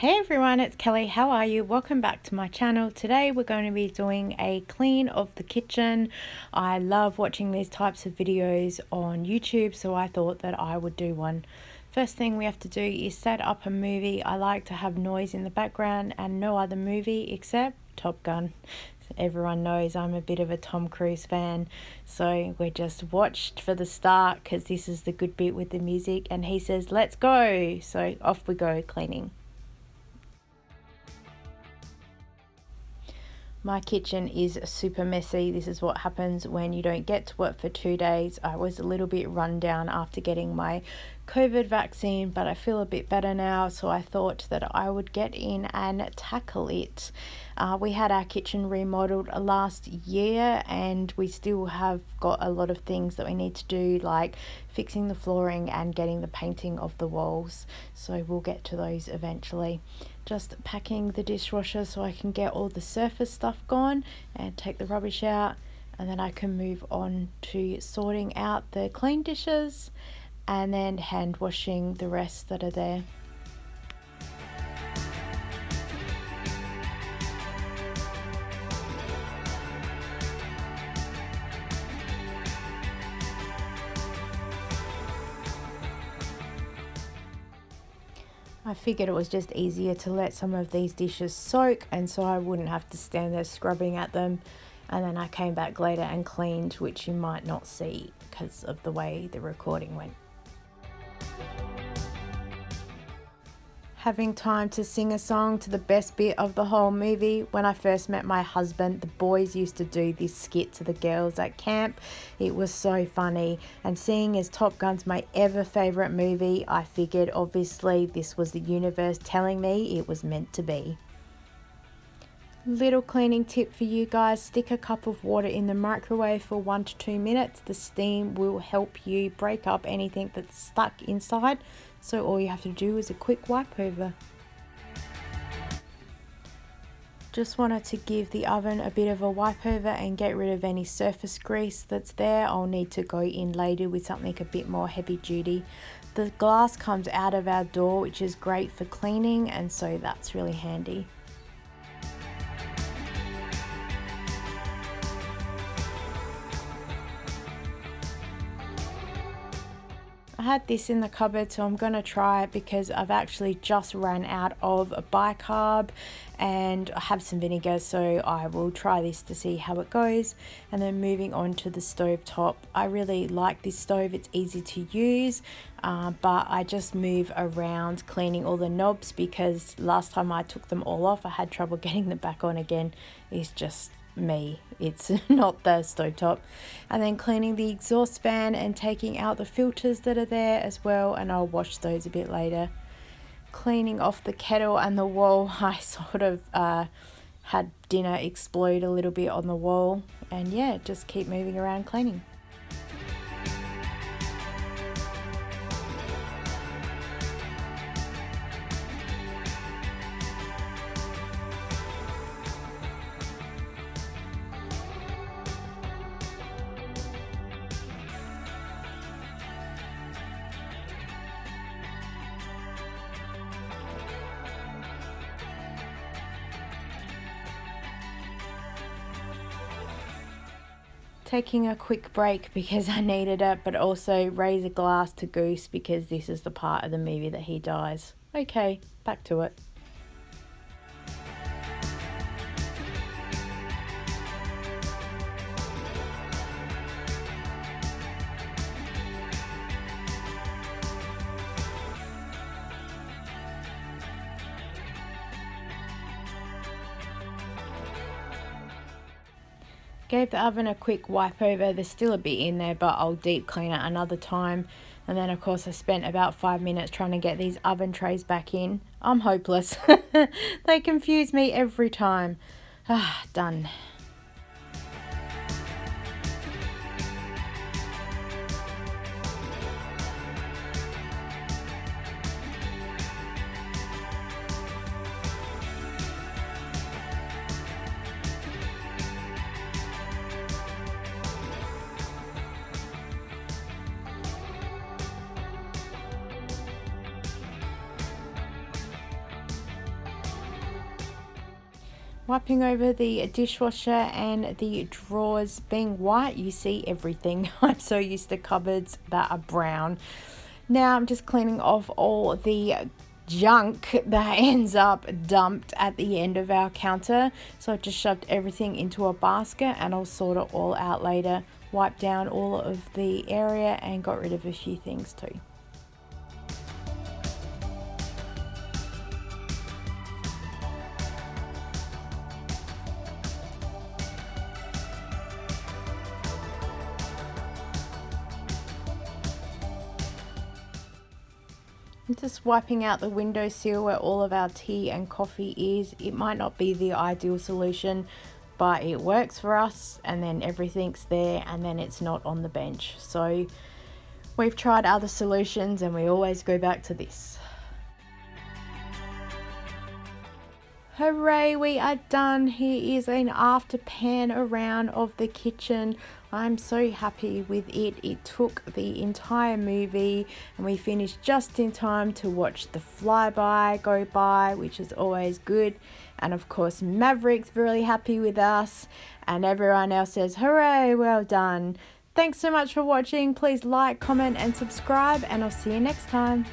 Hey everyone, it's Kelly. How are you? Welcome back to my channel. Today we're going to be doing a clean of the kitchen. I love watching these types of videos on YouTube, so I thought that I would do one. First thing we have to do is set up a movie. I like to have noise in the background and no other movie except Top Gun. Everyone knows I'm a bit of a Tom Cruise fan, so we just watched for the start because this is the good bit with the music, and he says let's go, so off we go cleaning. My kitchen is super messy. This is what happens when you don't get to work for 2 days. I was a little bit run down after getting my COVID vaccine, but I feel a bit better now, so I thought that I would get in and tackle it. We had our kitchen remodeled last year and we still have got a lot of things that we need to do, like fixing the flooring and getting the painting of the walls, so we'll get to those eventually. Just packing the dishwasher so I can get all the surface stuff gone and take the rubbish out, and then I can move on to sorting out the clean dishes and then hand washing the rest that are there. I figured it was just easier to let some of these dishes soak, and so I wouldn't have to stand there scrubbing at them, and then I came back later and cleaned, which you might not see because of the way the recording went. Having time to sing a song to the best bit of the whole movie. When I first met my husband, the boys used to do this skit to the girls at camp. It was so funny, and seeing as Top Gun's my ever favourite movie, I figured obviously this was the universe telling me it was meant to be. Little cleaning tip for you guys: stick a cup of water in the microwave for 1 to 2 minutes. The steam will help you break up anything that's stuck inside, so all you have to do is a quick wipe over. Just wanted to give the oven a bit of a wipe over and get rid of any surface grease that's there. I'll need to go in later with something a bit more heavy duty. The glass comes out of our door, which is great for cleaning, and so that's really handy. I had this in the cupboard, so I'm going to try it because I've actually just ran out of bicarb and I have some vinegar, so I will try this to see how it goes. And then moving on to the stove top. I really like this stove, it's easy to use, but I just move around cleaning all the knobs because last time I took them all off I had trouble getting them back on again. It's just me, it's not the stovetop. And then cleaning the exhaust fan and taking out the filters that are there as well, and I'll wash those a bit later. Cleaning off the kettle and the wall. I sort of had dinner explode a little bit on the wall, and yeah, just keep moving around cleaning. Taking a quick break because I needed it, but also raise a glass to Goose because this is the part of the movie that he dies. Okay, back to it. Gave the oven a quick wipe over. There's still a bit in there, but I'll deep clean it another time. And then of course I spent about 5 minutes trying to get these oven trays back in. I'm hopeless. They confuse me every time. Done. Wiping over the dishwasher and the drawers being white, you see everything. I'm so used to cupboards that are brown. Now I'm just cleaning off all the junk that ends up dumped at the end of our counter. So I've just shoved everything into a basket and I'll sort it all out later. Wipe down all of the area and got rid of a few things too. I'm just wiping out the windowsill where all of our tea and coffee is. It might not be the ideal solution, but it works for us, and then everything's there and then it's not on the bench. So we've tried other solutions and we always go back to this. Hooray, we are done. Here is an after pan around of the kitchen. I'm so happy with it. It took the entire movie and we finished just in time to watch the flyby go by, which is always good. And of course, Maverick's really happy with us and everyone else says, hooray, well done. Thanks so much for watching. Please like, comment and subscribe, and I'll see you next time.